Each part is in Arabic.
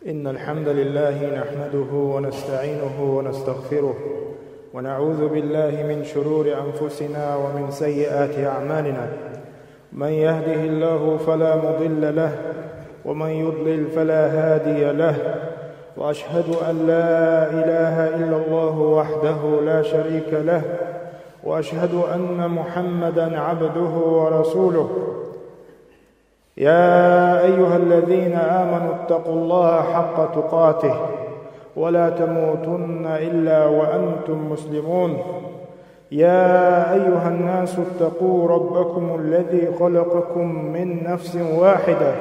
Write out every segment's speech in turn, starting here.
إن الحمد لله نحمده ونستعينه ونستغفره ونعوذ بالله من شرور أنفسنا ومن سيئات أعمالنا. من يهده الله فلا مضل له ومن يضلل فلا هادي له، وأشهد أن لا إله إلا الله وحده لا شريك له، وأشهد أن محمدًا عبده ورسوله. يا أيها الذين آمنوا اتقوا الله حق تقاته ولا تموتن إلا وأنتم مسلمون. يا أيها الناس اتقوا ربكم الذي خلقكم من نفس واحدة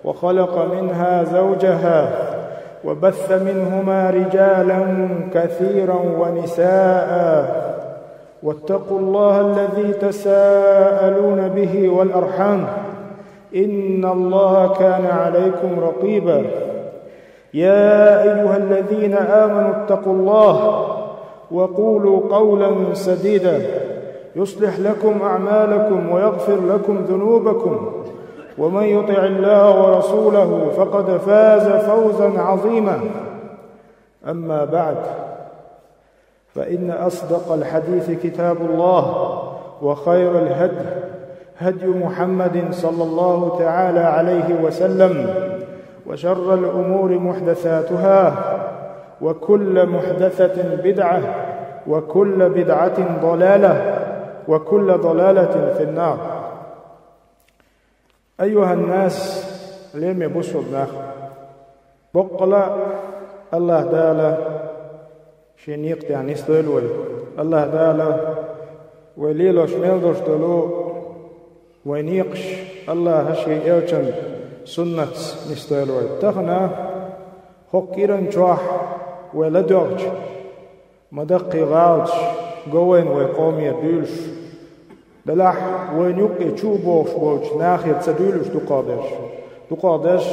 وخلق منها زوجها وبث منهما رجالا كثيرا ونساء، واتقوا الله الذي تساءلون به والأرحام، إن الله كان عليكم رقيبا. يا أيها الذين آمنوا اتقوا الله وقولوا قولا سديدا يصلح لكم أعمالكم ويغفر لكم ذنوبكم، ومن يطع الله ورسوله فقد فاز فوزا عظيما. أما بعد، فإن أصدق الحديث كتاب الله، وخير الهدي هدي محمد صلى الله تعالى عليه وسلم، وشر الأمور محدثاتها، وكل محدثة بدعة، وكل بدعة ضلالة، وكل ضلالة في النار. أيها الناس، لم يبصوا الناخ بقلا الله دالا شنيق يعني استولوا الله دالا وليلو شميل دشتلو ونيقش الله هشي إيوشن سنة نستولوا تخنا خكيرن جوح ولدوج مدقي غاوش قوين ويقومي دولش دلح ونيقي تشوبوش بوش ناخي تسدولش دقادش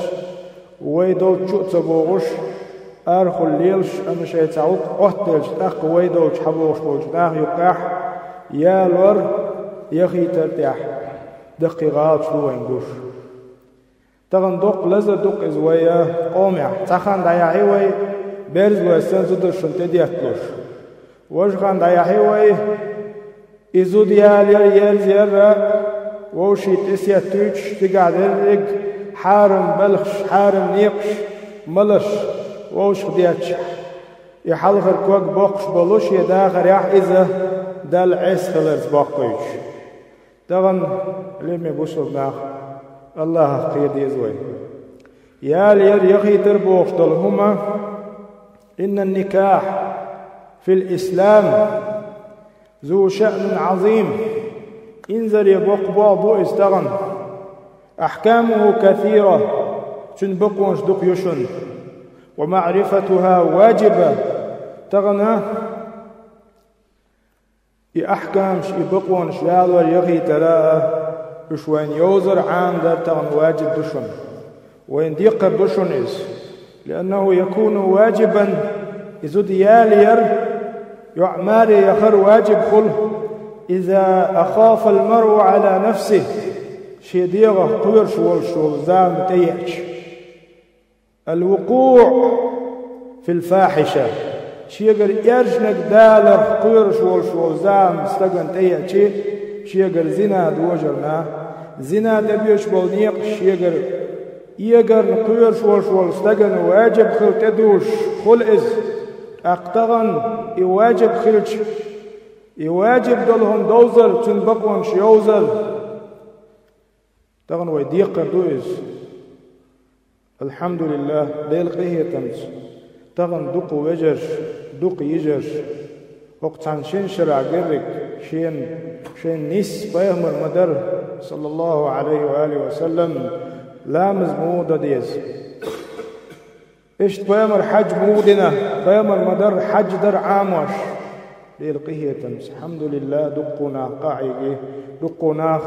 ويدو تشوتسبوش أرخل ليلش أمشي تعوق أهتلش أخ ويدو تحبوش بوش ناخي يقاح يالور يخي ترتاح دقي غاوش وينقوش تغن دق لزر دق إزوية قومع تخان دايحيوي برز ويسن زدر شنتدياتلوش وشخان دايحيوي إزو ديال يل زيارة ووشي تسيا توش تقعد الرق حارم بلخش حارم نيقش ملش ووش خدياتش يحلخر كوك بوقش بلوش يداخر يح إذا دال عيس خلرز باقوش تغن لم يبوشو بناخ الله قيد يزوي يا لير يخي تربوش دلهما. إن النكاح في الإسلام ذو شأن عظيم إنزل يبوق بابو استغن أحكامه كثيرة تنبقونش دق يشن ومعرفتها واجبة تغنى يأحكامش يبقونش يالور يغي ترى وين يوزر عام در تغن واجب دشن وين ديقر دشن لأنه يكون واجبا إذا ديالير يعمار يخر واجب خله إذا أخاف المرء على نفسه شيديغه قيرش والشوزام تيعش الوقوع في الفاحشة شيغر يرجنك دالر قيرش والشوزام استغن تيعش شيغر زنا دوجرنا زنا تبيش بولنيق شيغر يغر قيرش والشوزام واجب خل تدوش خل إز أقتغن يواجب خلش يواجب دلهم دوزر تنبقون شيوزر تغن ويديق دوز الحمد لله ديل قيه تمس تغن دق وجر دق يجر وقتان شين شرع قرق شين نيس بيهم المدر صلى الله عليه وآله وسلم لا مزمودة ديز إشت بيامر حج مودنا بيامر مدر حج در عاموش ليلقيه تمس الحمد لله دقنا قاعي دقنا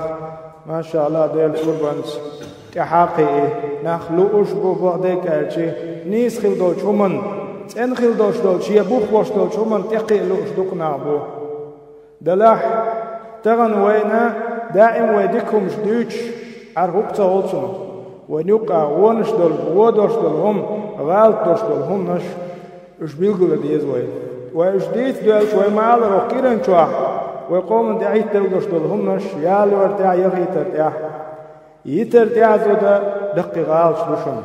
ما شاء الله ديل قربانس كحاقي نخلو أشبو بعدك أرشي نيس خل دول شومن تن خل دول شيا بوخ واش دول شومن تقي لوش دقنا بو دلح تغن وينا دائم ويدكم شدوش عربتا هولسون ونوقع ونشدل ودرشدل هم غالط دوشتول همش اش بيلقل ديز وإش ديت دوال شوي مال روكيرن شوا ويقوم دعيت دوشتول همش يالي ورتاع يترتاع زودا دقي غالط دوشن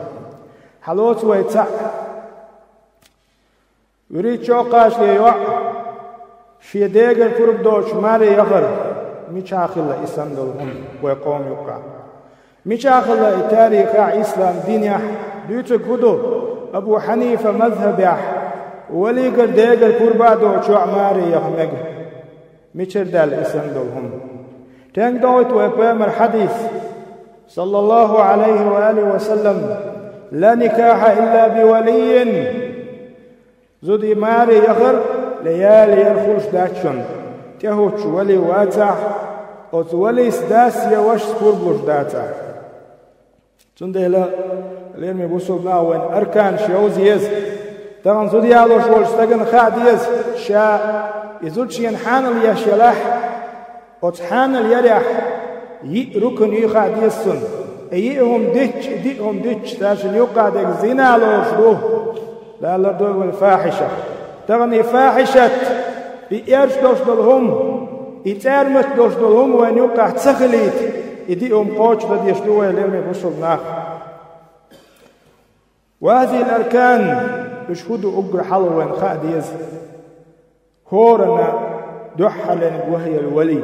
حلوت ويتسع يريد شوقاش ليوع شي ديگر فرب دوش ماري يخر ميشاخل إسندل هم ويقوم يقع ميشاخل تاريخ إسلام دينيح ديوتك هدو أبو حنيفة مذهب يح ولي قر ديگر فربا دوش ماري يخمج ميشر دال إسندل هم تنك دوت ويبامر حديث صلى الله عليه وآله وسلم لا نكاح إلا بولي زودي ماري يخر ليالي يرخلش داتشن تهوش ولي واتح ولي سداسيا وش سكوربلوش داتح تنده لا ليرمي بوصلنا وين أركان شيوزيز تغن زودي علوش والستغن خاديز شا يزودش ينحان اليشيلاح وتحان اليريح ركن يخاديز سن ايهم ديتش تاشن يقعدك زنا لوش روح لا لردو الفاحشة تغني فاحشة بإرش دوش دلهم إتارمت دوش دلهم وين يقع تسخليت إديهم قوش بدي يشتوه ليرمي بوصل ناخ وهذه الأركان يشهدوا أقر حلو وين خاديز هورنا دحلن وهي الولي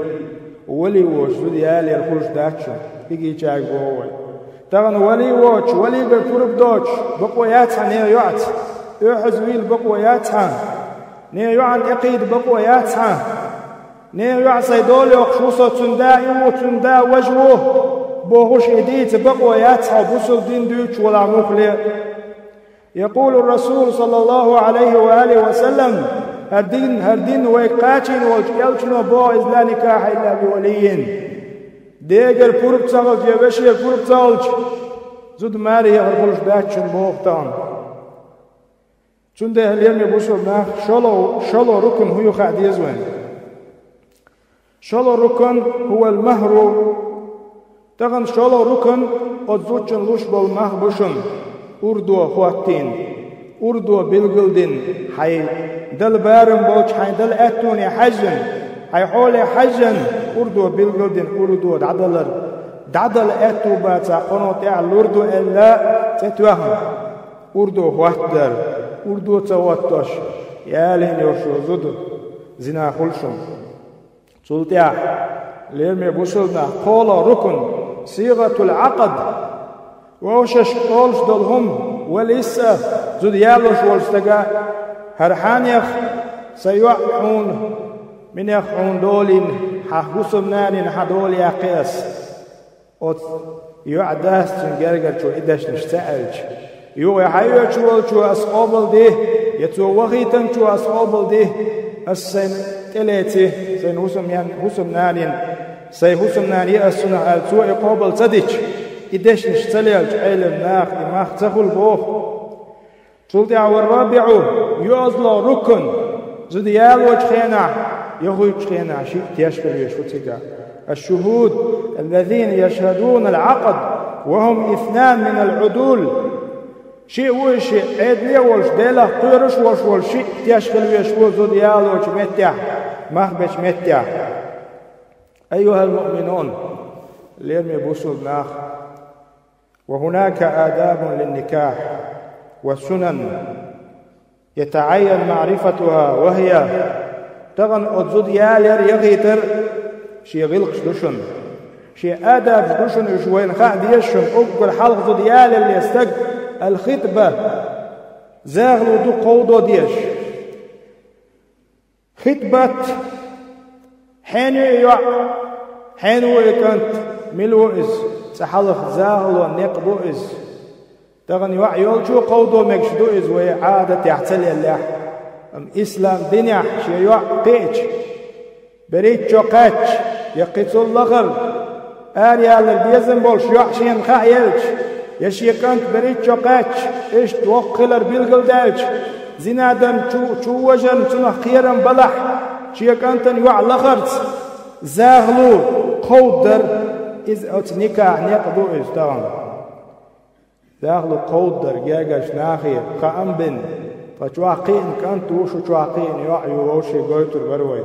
ولي وش ذي يالي الخلش داتشو بيجي جاي بووي تغن ولي وش ولي بالفرب دوش بقوياتها نير يعت يحزويل بقوياتها نير يعن اقيد بقوياتها نير يعت سيدولي وخشوصة تندا وجهه بوهوش إديت بقوياتها بوصل دين دوش ولا مخلي يقول الرسول صلى الله عليه وآله وسلم هردين ويقاتين والجيالشن وبو لا نكاح إلا بوليين ديگر پورب تسالج يبشي پورب تسالج زود ماري يغرقلش داتشن بوغتان چونده هليرمي بوشل ناخ شلو ركن هو خاديز وين شلو ركن هو المهر تغن شلو ركن اتزوچن لوش بول مه بوشن اردو خواتين اردو بلغلدين حي دل بارم بوش حي دل اتوني حجن حي حولي حجن اردو بلغلدين اردو دعدل اتو باتا قنوطيع الاردو الا تتوهم اردو خواتر اردو تواتش يا لين يوشو زدو زنا خلشم سلطيع ليرمي بوشلنا قول ركن صيغة العقد ووشش قولش دلهم وليسا زد يالوش والستقا هرحان يخ سيوحون من يخون دولين ححوسم نارين حدول يقيس وت يعداس تنجرجر شو إداش نشتعلج يو يحيو شو أصحاب دي يتو وغيتن شو أصحاب دي السن تلاتي سن هسم نارين سي هسم ناري السنة السوء قابل صديق إداش نشتعلج علم ناخ دماغ تخل بوخ تلتع والرابع يؤذل ركن زد يالوج خينا يغوي خينا شيء تيشكل يشوتك الشهود الذين يشهدون العقد وهم 2 من العدول شيء وشيء عيد لي وش ديلا قيرش وش شيء تيشكل يشوت زد يالوج متع مخبش متع أيها المؤمنون ليرمي بوصل ناخ وهناك آداب للنكاح وسنن يتعين معرفتها وهي تغن أتزود يالير يغيتر شي غلقش دوشن شي آداب دوشن يشوين خاعد يشن أقل حلق زود يالير اللي يستق الخطبة زاغلو دو قودو ديش خطبة حين يكنت ملوئز سحلق زاغلو نقبوئز تغني يولشو قودو مكشدو إز وعادة يحتلي الله إسلام دنيا شيء قيتش بريت شوقاتش يقيتو اللغر آريا للبيزن بولش يحشين خايلش يشي كانت بريت شوقاتش إيش توقلر بيلغل دالش زنادم شو وجن تنح خيرا بلح شي كانت يوع لغرت زاغلو قودر إز أتنكا نقضو إز تغن داخل قودر جاجش ناخي قامبن فجواقين كانت وش جواقين يعيو وشي قوتر بروي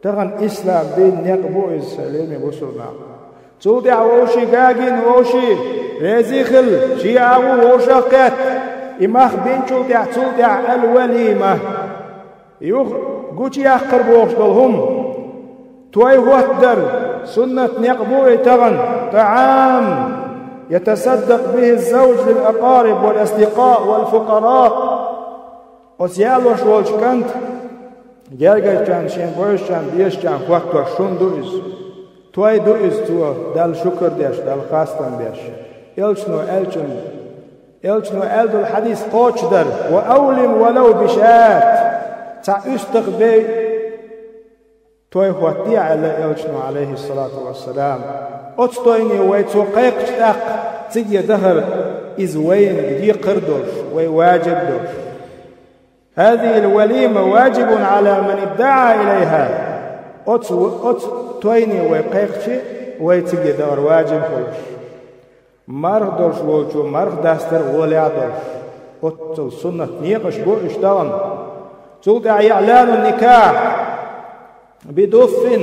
تغن إسلام بين نقبو إسلامي بسرنا تودع وشي جاجين وشي رزيخل شيعو وشقت إماخ بين تودع الوليمة يوخ قوتي أخر بوشتلهم توي وحدر سنة نقبو تغن طعام يتصدق به الزوج للأقارب والأصدقاء والفقراء وسيالوش والشكنت جرجشان شين بوشان بيشان وقت شون دوئز توي دوئز تو دال شكر ديش دال خاستن ديش إلشنو ألدو الحديث قوشدر وأولم ولو بشات تا استقبي توي وقتي على إلشنو عليه الصلاة والسلام أتطويني ويتو قيقشتاق تيجي دهر إزوين دي قردوش ويواجب دوش هذه الوليمة واجب على من ادعى إليها أتطويني ويقيقشي ويتيجي دهر واجب فلوش مرغ دوش ووجو مرغ داستر وليا دوش أتو سنة نيقش بو اشتغن تلقى إعلان النكاح بدف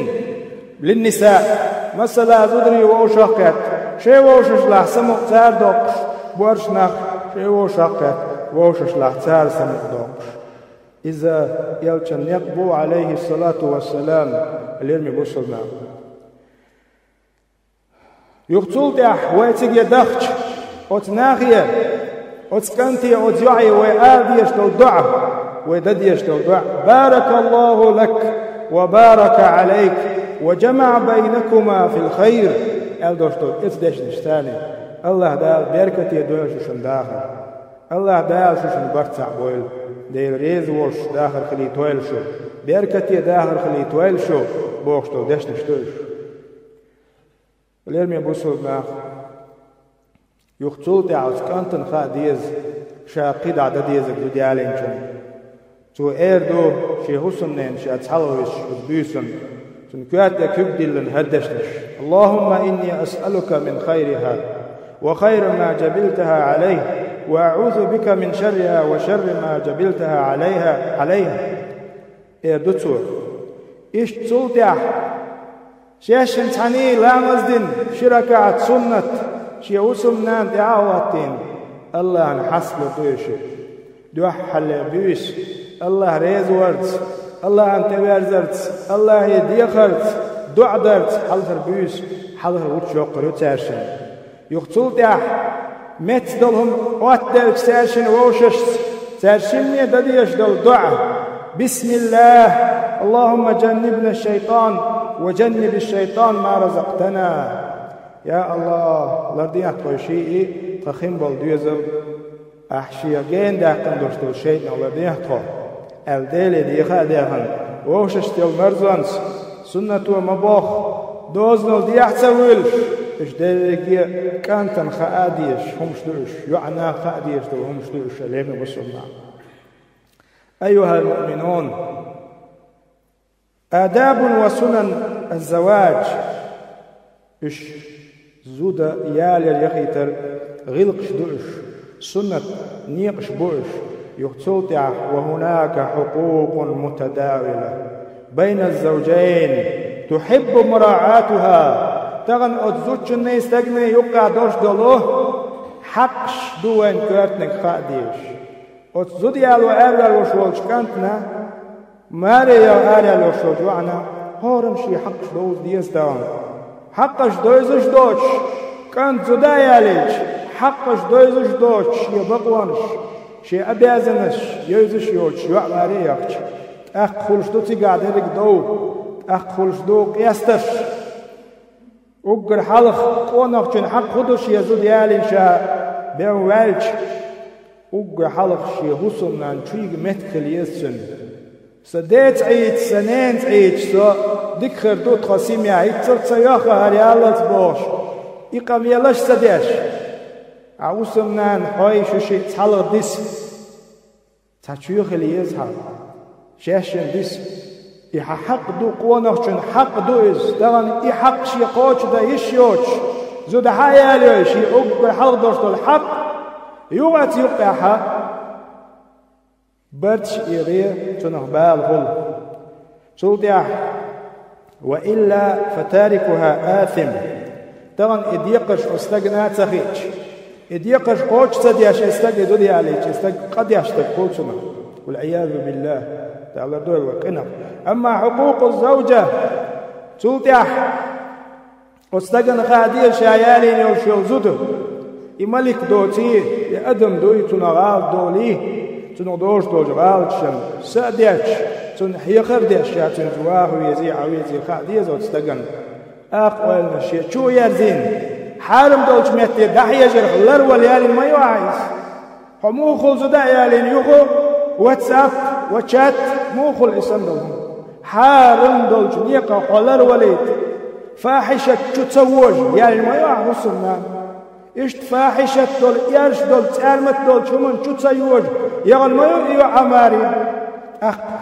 للنساء مثلا زدري وشقت شي وشش لحسم تار دوقش بورشناخ شي وشقت وشش لحتار سمق دوقش إذا يلشن يقبو عليه الصلاة والسلام اليرمي بوصلنا يقتل دح ويتج يدخش وتناخية وتسكنتي وتجعي ويآديش لو دعا ويدديش لو دعا بارك الله لك وبارك عليك وجمع بينكما في الخير الدوشتو اتدش نشتاني الله دال بركتي دوش داخل الله دال شوشن برتع بويل دير ريز وش داخل خلي تويل شو بركتي داخل خلي تويل شو بوشتو دش نشتوش اليرمي بوصل ناخ يختول تعوز كانتن خا ديز شاقيد عدد ديزك دو ديالين شن تو ايردو شي حسنين شي اتحلوش بيسن سنكوات كبدل هدشتش اللهم إني أسألك من خيرها وخير ما جبلتها عليه وأعوذ بك من شرها وشر ما جبلتها عليها دكتور إيش تصلتع شاشن تعني لا مزدن شركات سنة شي وسمنان دعواتين الله نحصل طيشي دوحل بيش الله ريز ورد الله أنت بيرزرت الله يديخرت دعدرت حلفر بيش حلفر وتشوق روتاشن يقتل دح مت دلهم واتدل تاشن ووشش تاشن دديش دل دعاء بسم الله اللهم جنبنا الشيطان وجنب الشيطان ما رزقتنا يا الله لرديات قوشيئي تخيم بالديوزم أحشي جين داقن دوشتو الشيطان لرديات قو الديل ديخا ديخن ووشش تيل مرزانس سنة مباخ دوزنل ديحتويل إش ديلكي كانتن خاديش همشتوش يعنى خاديش دو همشتوش ليم بسمنا أيها المؤمنون آداب وسنن الزواج إش زودا يالي يخيتر غلقش دوش سنة نيقش بوش يقتلع وهناك حقوق متداولة بين الزوجين تحب مراعاتها تغن أتزوج نيستغني يقع دوش دلوه حقش دوين كرتنك خاديش أتزود يالو أبلا وشولش كانتنا ماريا أبلا وشولش وعنا هورم شي حقش دوز ديز داون حقش دوزش دوش كانت زودا ياليش حقش دوزش دوش يبقوانش شي أبيازنش يوزش يوش يوع ماريا أخ خلش دو تيقادرك دو أخ خلش دو قياستش أقر حلق قونق جن حق خدوش يزود يالين شا بيو والش أقر حلق شي حسنان تريق متخل يسن سديت عيد سنين عيد سو دكخر دو تخصيم يعيد ترتياخ هريالة بوش إقام يلاش سديش عوسمنان حوي شوشي تحلق ديس تحشيوخ اللي يزحل شاشن ديس إيحا حق دو قوانوش جن حق دو إز دغن إي حق شي قوش دا يشيوش زود حيالي شي أقر حلق دوش دو الحق يوغت يقعها برتش إيغير تنغبال غل تلدع وإلا فتاركها آثم تغن إديقش أستغنى تخيج إديقش قوش تدياش استغ دي عليك استغ قد يشتغ قوشنا والعياذ بالله تعالى دول وقنا. أما حقوق الزوجة تلدع أستغنى غادية شايالين يوشيو زدو إمالك دوتي يأدم دوي تنغال دولي تنغدوش دوش غالتشن ساديش تنحيخر ديش يا تنزواه ويزيع ويزي خادية زوت استغنى أقوال نشي شو يرزين حارم دولش مهتي دحية جرخ لر واليالين ما يوعيس مو خل زدا يالين يوخو واتساب وشات مو خل اسم دولهم حارم دولش نيقا خلر وليت فاحشة شو تسوج يالين ما يوعيس سنان اشت فاحشة دول يارش دول تارمت دول شمون شو تسوج يغل ما يوعي عماري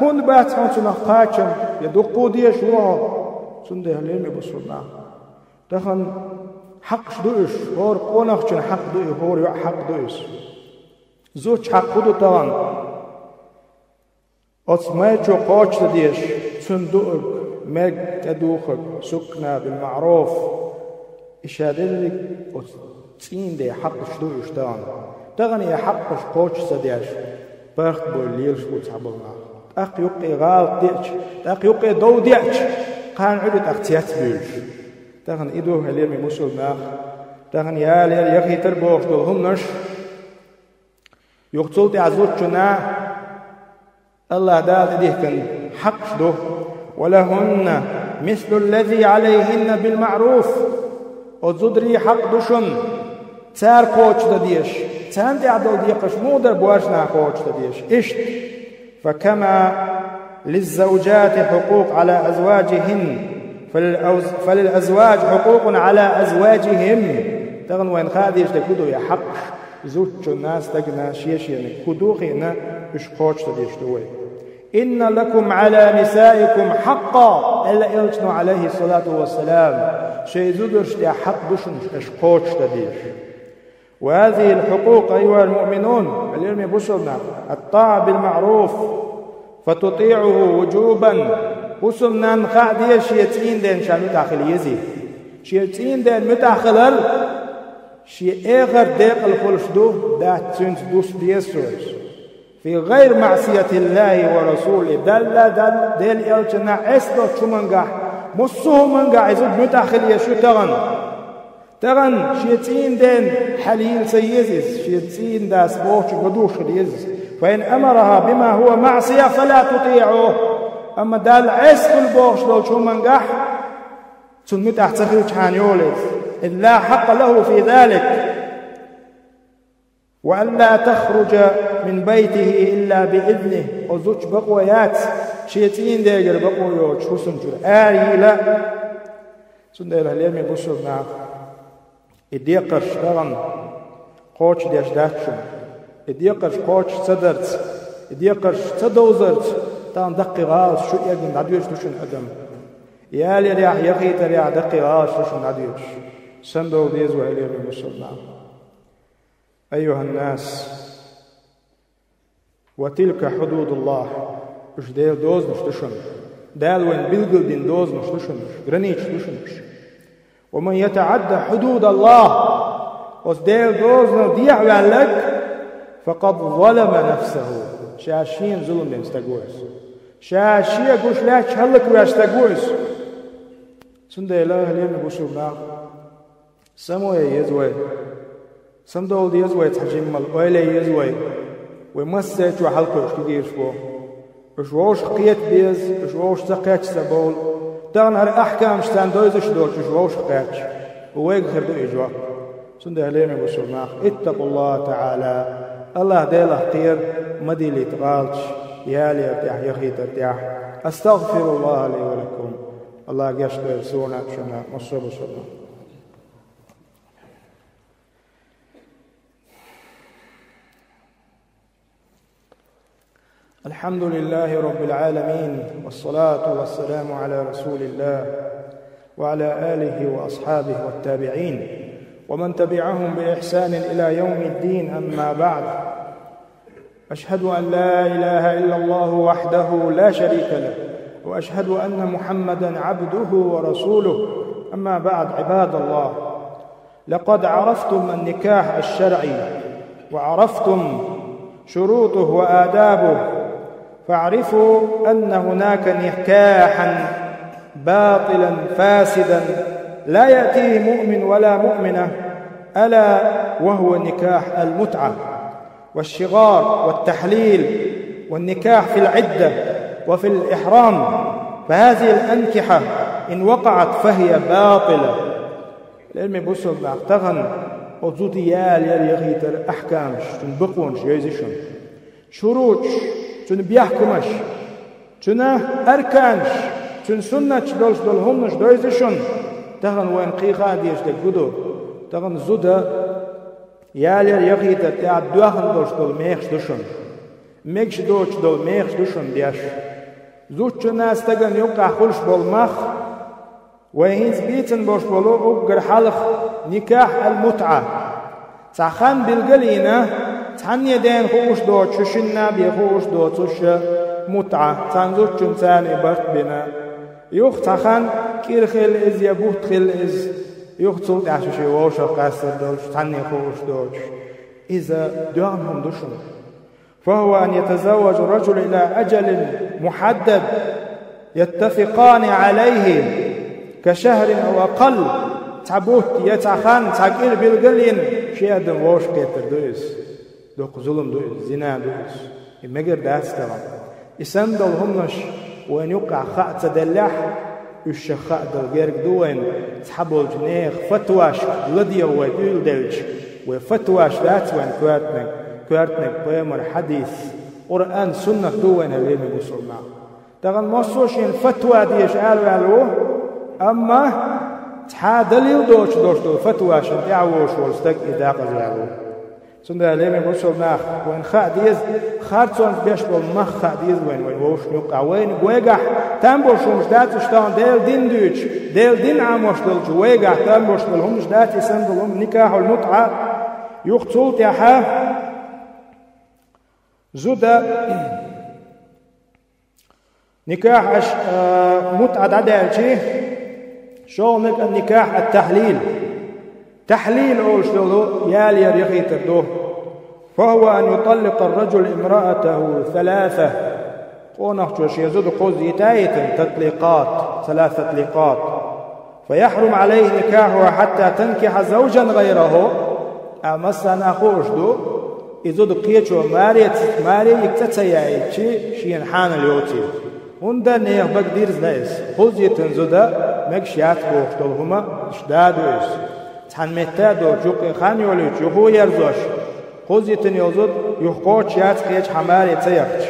هون بات هون سنخاتشم يدقو ديش روحه سنده هلين يبصرنا تخن حق شدوش هور قونخشن حق دوي هور حق دويس زوج حق خدو طبعا أصمايتشو قوش تديش صندوق مج تدوخك سكنة بالمعروف إشادلك تين دي حق شدوش طبعا تغن يا حق قوش تديش بخت بوليلش وتعبرنا أخ يقي غال ديش أخ يقي دو ديش قان عدد اختيات بيش تغن إدو هليرمي مسلم تغن يا لير يخي تربوش دولهم نش يقتل تعزوتنا الله دال ديهكن حق دو ولهن مثل الذي عليهن بالمعروف وزدري حق دوشن تار قوش تديش تان تعدل ديقش مودر بواشنا قوش تديش اشت فكما للزوجات حقوق على أزواجهن فللأزواج حقوق على أزواجهم تغن وين خاديش تكودو يا حق زوج الناس تغنى شيشين كودو خينا إش قوش تديش دوي إن لكم على نسائكم حقا إلا إلتنو عليه الصلاة والسلام شيء زودرش يا حق دوشن إش قوش تديش. وهذه الحقوق أيها المؤمنون العلم بشرنا الطاعة بالمعروف فتطيعه وجوبا وسمنا نخادي شيئتين دين شان متاخل يزي شيئتين دين متاخل شيء آخر ديق الخلشدو دا تنس دوس ديسوس في غير معصية الله ورسوله دل إلتنا أسدو شمنغا مصوه منغا يزود متاخل يشو تغن شيئتين دين حليل سيزيز شيئتين دا سبوش قدوش يزيز فإن أمرها بما هو معصية فلا تطيعه أما دال عسق البوش لو شو منقح سنمت أحتخرج حانيوليز إذ لا حق له في ذلك وأن لا تخرج من بيته إلا بإذنه وزوج بقويات شيئتين ديجر بقويات شو سنجر آري لا سندير هليمي بسرنا إديقش دغن قوش ديش داتشن إديقش قوش صدرت إديقش صدوزرت تان دقي غاز شو يجن نديوش دوشن أدم يالي ريح يخيت ريح دقي غاز دوشن نديوش سندو ديزو إليه بمسلنا. أيها الناس وتلك حدود الله مش ديل دوز مش دوشن دال وين بلغل دين دوز مش دوشن غرانيش دوشن ومن يتعدى حدود الله وسديل دوز نديع لك فقد ظلم نفسه شاشين ظلم دين استقويس شاشية قوش لا تشهلك ويستقويس سنده إله لين بوشوبنا سموه يزوي سمدول يزوي تحجم الأولي يزوي ومسيت وحلقه كدير شبو وشوش قيت بيز وشوش تقيت سبول تغنر أحكام شتان دوزش دول وشوش قيت ويغفر دو إجوا سنده لين بوشوبنا اتقوا الله تعالى الله ديله خير مدي لي تغالش يالي ارتاح يخي ترتاح استغفر الله لي ولكم الله يشكر سونا شنا مصر صلى الحمد لله رب العالمين والصلاة والسلام على رسول الله وعلى آله وأصحابه والتابعين ومن تبعهم بإحسان إلى يوم الدين. أما بعد، أشهد أن لا إله إلا الله وحده لا شريك له، وأشهد أن محمدًا عبده ورسوله. أما بعد، عباد الله، لقد عرفتم النكاح الشرعي وعرفتم شروطه وآدابه، فاعرفوا أن هناك نكاحًا باطلاً فاسداً لا يأتيه مؤمن ولا مؤمنة، ألا وهو نكاح المتعة والشغار والتحليل والنكاح في العدة وفي الإحرام. فهذه الأنكحة إن وقعت فهي باطلة. العلم بوصل بعتغن وزوديال يغيتر أحكامش تنبقونش يزيشون شروطش تنبيحكمش تنه أركانش تن سنة دولش دولهمش دويزيشون تغن وين قيقا ديش دقودو تغن زودا يالير يغيتر تعد دوخن دولش دول ميخش دوشون ميخش دوش دول ميخش دوشون دياش زوج ناس تغن يوقع خلش بالمخ وهينز بيتن بوش بولو أقر حلق نكاح المتعة تخان بالقلينة تحن يدين خوش دو تششنا بيخوش دو تش متعة تنزوج تنسان برت بنا يوخ تخان كير خيل إز يبوت خيل إز يوخ تلت عشوشي ووش قاسر دوش تحن يخوش دوش إذا دوانهم دوشن، فهو أن يتزوج الرجل إلى أجل محدد يتفقان عليه كشهر أو أقل تعبوت يتعخان تعقير بالقلين شيء أدم ووش قيتر دويس دوق ظلم دويس زنا دويس يمقر داس طبعا يسندل همش وين يوقع خاء تدلح يشخاء دلقيرك دوين تحبوا الجنيخ فتواش لدي ويدول دلج وفتواش ذات وين كوارتنك بيمر حديث قرآن سنة دوين هلين المسلمة تغن مصوشين فتوى ديش قالوا أما تحادل دوش دو فتوى عشان تعوش ورستك إذا قزلوا سنده ليه بوصل ماخ وين خاديز خارتون بيشبل مخ خاديز وين ووش يقع وين ويقع تنبوش ومش دات اشتان ديل دين دوش ديل دين عموش دلج ويقع تنبوش دلهمش دات يسندلهم نكاح المتعة يقتل تحا زودا نكاح متعة عدالتي شغلك النكاح التحليل تحليل أول شغله يالير يخيتر دوه، فهو أن يطلق الرجل امرأته 3 قونخ يزود قوز يتايت تطليقات 3 تطليقات، فيحرم عليه نكاحها حتى تنكح زوجا غيره. أمسنا خوش دو يزود قيتشو ماري يكتتياي شين حان اليوتي وندا نيخ بقدير زنايس قوز يتنزودا مكشيات بوش دولهما شدادويس تحنمتا دو جوقي خان يوليش يخو يرزوش خوزيتن يوزود يخوش ياتقيش حماري تيخش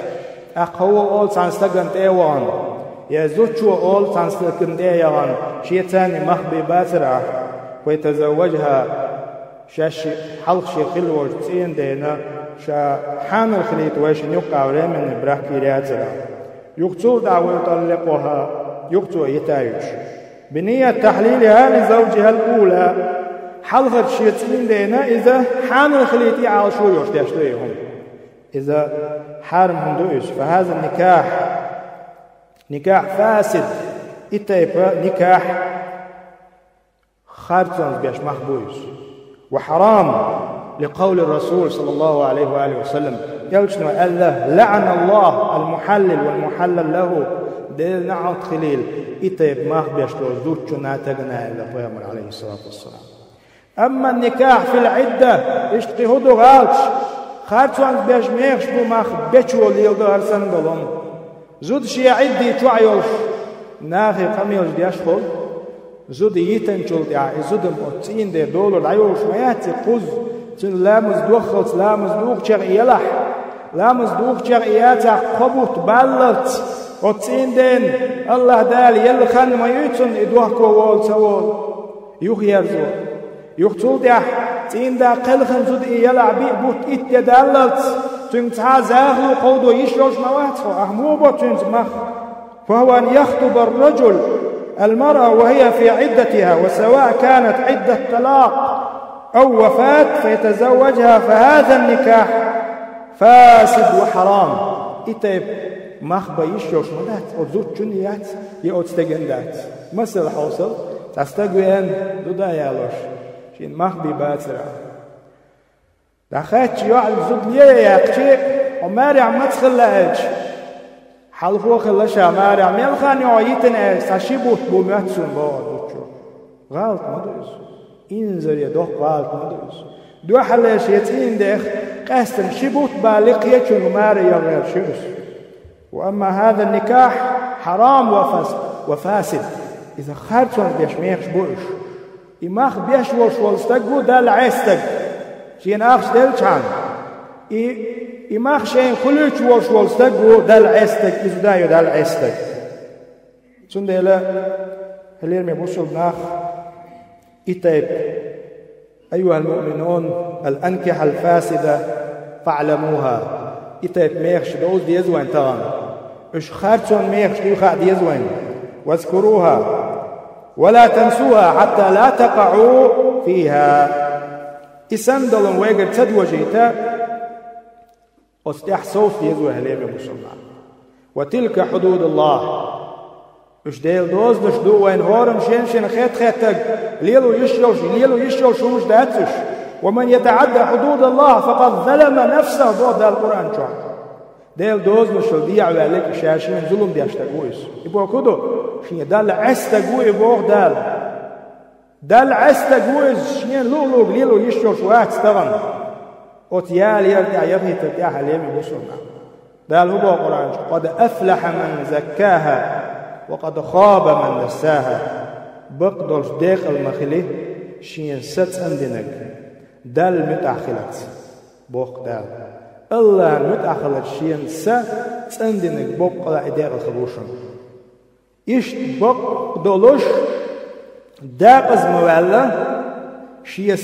أقوى أول تنستقن تيوان يزوشو أول تنستقن تيوان شيطاني مخبي باترع ويتزوجها شاش حلق شي خلوش تين دينا شا حامل خليت ويش يقع وريمن براكي رياترع يقتل دعوة يطلقها يقتل يتايش بنية تحليلها لزوجها الأولى حلقة شيطين دينا إذا حامل خليتي على شو يشتيهم إذا حارم دويش. فهذا النكاح نكاح فاسد إتايبا نكاح خارجان بيش مخبويش وحرام لقول الرسول صلى الله عليه وآله وسلم يوجد الله لعن الله المحلل والمحلل له ديل نعط خليل إتايب مخبيش لو ناتقنا إلا قيامر عليه الصلاة والسلام. أما النكاح في العدة اشتقي هدو غالش خارجان بيش ميخش بو مخ بيشو ليلدو هرسان دلهم زود شي عدي توعيوش ناخي قميوش دياشخل زود يتنشل دعا زود مؤتين دي دولو العيوش مياتي قوز تن لامز دوخلت لامز دوخ شغ يلح لامز دوخ شغ ياتا قبوت باللت وتين دين الله دال يلخان ما يتن إدوحكو وول سوول يوخ يرزو يقتل دح تين دا قلخن زود يلع بيبوت إتدالت تنتع زاغل قودو يشلوش مواتفو أحموبو تنتمخ. فهو أن يخطب الرجل المرأة وهي في عدتها وسواء كانت عدة طلاق أو وفاة فيتزوجها، فهذا النكاح فاسد وحرام. إتيب مخبا يشوش مدات أو زوج جنيات يأوت استجندات مثل حوصل تستجوين دودا يالوش شين مخبي باترا دخلت يعل زود ليه يقشي وماري عم تخلعج حلفو خلشا ماري عم يلخان يعيتن ساشيبوت بومياتسون بوادوشو غلط مدرس إنزل يدوخ غلط مدرس دو حلش يتين ديخ قاستن شيبوت بالق يجن ماري يغير شمس. وأما هذا النكاح حرام وفاسد. إذا خارجون بيش ميخش بوش إماخ بيش وش والستقو دال عيستق شين آخش دلشان إماخ شين كلوش وش والستقو دال عيستق إذا دايو دال عيستق سنديلا هلير ميبوشل ناخ إتايب أيها المؤمنون الأنكحة الفاسدة فاعلموها. إتايب ميخش دوز ديزوين تغن إش خارجون ميخش دوخا ديزوين واذكروها ولا تنسوها حتى لا تقعوا فيها. إسندلن ويقر تدوجيتا أستيح صوت ديزوه هليم بسرنا. وتلك حدود الله إش ديل دوز نشدو وين هورم شين خيت خيتك ليلو يشوش ومش داتش. ومن يتعدى حدود الله فقد ظلم نفسه بعد القرآن شو ديل دوز نشل ديع عليك شاشين ظلم دياشتاقويس يبقى كدو شين دال عستاقوي يبقى دال عستاقويس شين لولوغ ليلو يشوش وقت استغن وتيال يرجع يبهي ترجع حليمي بسرنا. دال هو القرآن قد أفلح من زكاها وقد خاب من دساها. بقدرش داخل المخلي شين ست عندنك دال متأخلت بوق دال الله متأخلت شين ست عندنك بوق لا إدار الخبوشن إيش بوق دولوش داقز مولا شين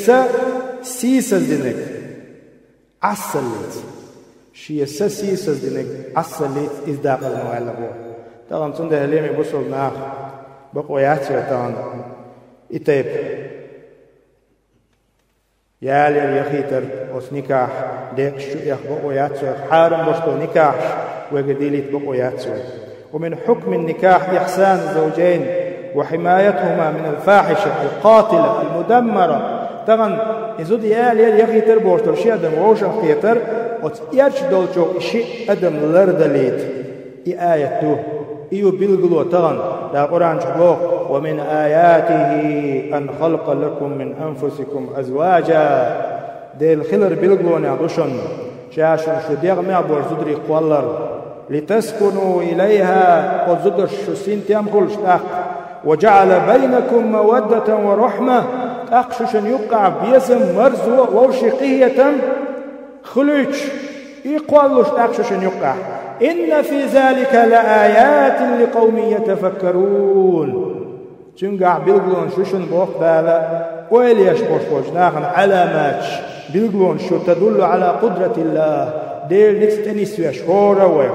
سيس عندنك عسلت شين سيس عندنك عسلت إز داقز مولا بوق طبعا سنده هليمي بوصل ناخ بقوياتي وطان إتيب يالي يخيتر وس نكاح ديك شو بقوياتي حارم بشتو نكاح وقديلت بقوياتي. ومن حكم النكاح إحسان الزوجين وحمايتهما من الفاحشة القاتلة المدمرة. طبعا إذا يالي يخيتر بوشتر شي أدم ووشن خيتر وتيرش دولشو شي أدم لردليت آية دو إيو بلغلو طغن دا قرآن شبوك ومن آياته أن خلق لكم من أنفسكم أزواجا ديل خلر بلغلو نعدوشن شاشن شديغ معبور زدري قوالر لتسكنوا إليها وزدر شسين تيامخل شتاق وجعل بينكم مودة ورحمة أقششن يقع بيسم مرزو ووشقية خلوش إيقوالو شتاقششن يقع إن في ذلك لآيات لقوم يتفكرون. تنقع بلغلون شوشن بوخ دالا ويليش بوش ناخن علامات بلغلون شو تدل على قدرة الله ديل نتستنيس يشهور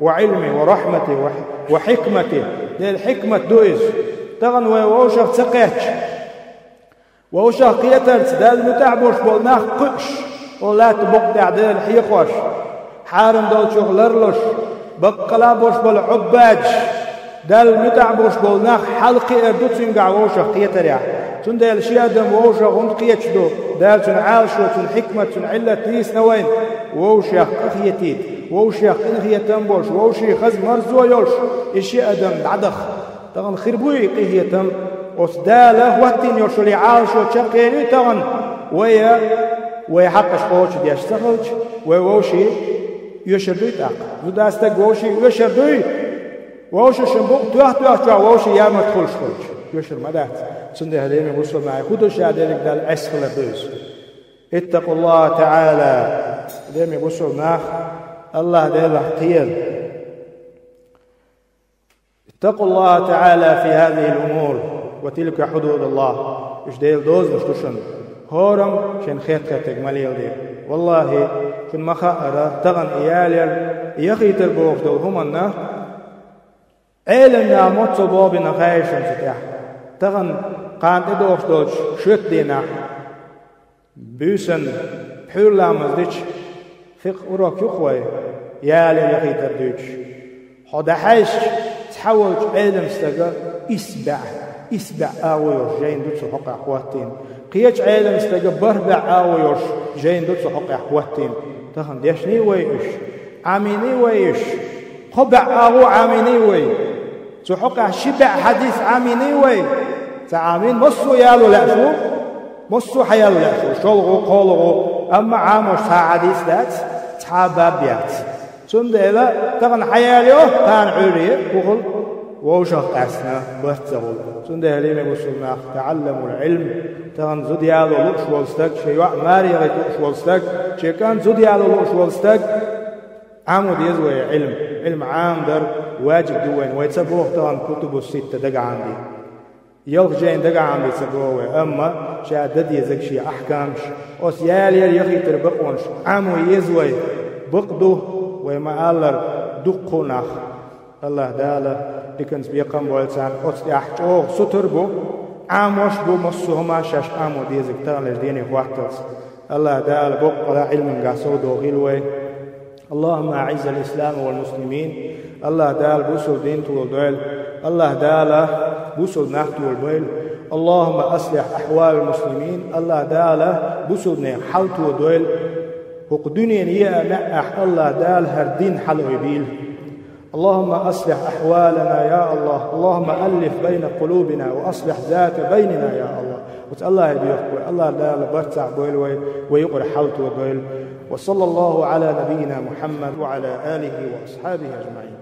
وعلمه ورحمته وحكمته ديل حكمة دويز تغن ووشخ تسقيتش ووشخ قيترت دال متعبوش بولناخ قش ولا تبقى ديل حيقوش حارم دول شغلرلوش بقلا بوش بول عباج دال متع بوش بول ناخ حلقي اردو تنقع ووشا قيتريا تن دال شيادم ووشا غند قيتشدو دال تن عالشو تن حكمة تن علة تيس نوين ووشا قيتيت ووشا قنخيتم بوش ووشي خز مرزو يوش إشي أدم بعدخ تغن خربوي قيتم وسداله واتين يوشو لي عالشو تشقيني تغن ويحقش قوش دياش سخلش ووشي يشردوي تاق زوداستك ووشي يشردوي ووشي شنبوق توح ووشي يا ما تدخلش يشر مدات سنده هليمي بوصل معي خدوش يعدلك دال عسخل دوز. اتقوا الله تعالى هليمي بوصل ناخ الله ديل احتيال. اتقوا الله تعالى في هذه الأمور وتلك حدود الله. إش ديل دوز مش تشن هورم شن خيتك مليل دي والله شن مخاءرة تغن إيالير يخيتر بوخدو همنا عيلنا موتو بوبنا خايشن ستاح تغن قان إدوخ دوش شوت دينا بيسن بحول مزدش فقه وراك يخوي يا لي تردوش هذا حاش تحول علم استجا اسبع آويوش جاين دوتسو حق أخواتين قياش علم استجا بربع آويوش جاين دوتسو حق أخواتين تخن ديشني ويش عميني ويش خبع آغو عميني وي تحق شبع حديث عميني وي تعامين مصو يالو لأفو مصو حيالو لأفو شلغو قولغو أما عاموش حديث ذات تحابابيات سندلا تغن حياليو كان عريه وقل ووشخ أسنا بهتغل سندلا لما بسلنا تعلموا العلم تغن زديالو لوش والستك شيوع ماري غيت لوش والستك شي كان زديالو لوش والستك عمود يزوي علم عام در واجب دوين ويتسبوه تغن كتب الستة دقا عندي يلغ جين دقا عندي تسبوه أما شادد يزكشي أحكامش أسيالي يخي تربقونش عمو يزوي بقدو وما ألر دقوناخ الله داله لكنز بيقام بولتان أتي أحجوه ستربو عاموش بو مصوهما شاش عامو ديزك تغلش ديني وحتلس الله داله بقى علم قاسودو غلوي اللهم أعز الإسلام والمسلمين الله دال بوسل دين طول دويل الله دال بوسل ناخ طول دويل اللهم أصلح أحوال المسلمين الله دال بوسل ناخ حل طول دويل وقدنيا يا نأح الله دال هردين حلو يبيل اللهم أصلح أحوالنا يا الله اللهم ألف بين قلوبنا وأصلح ذات بيننا يا الله الله يبيخ الله دال برتع بويل ويقر حلت وبويل وصلى الله على نبينا محمد وعلى آله وأصحابه أجمعين.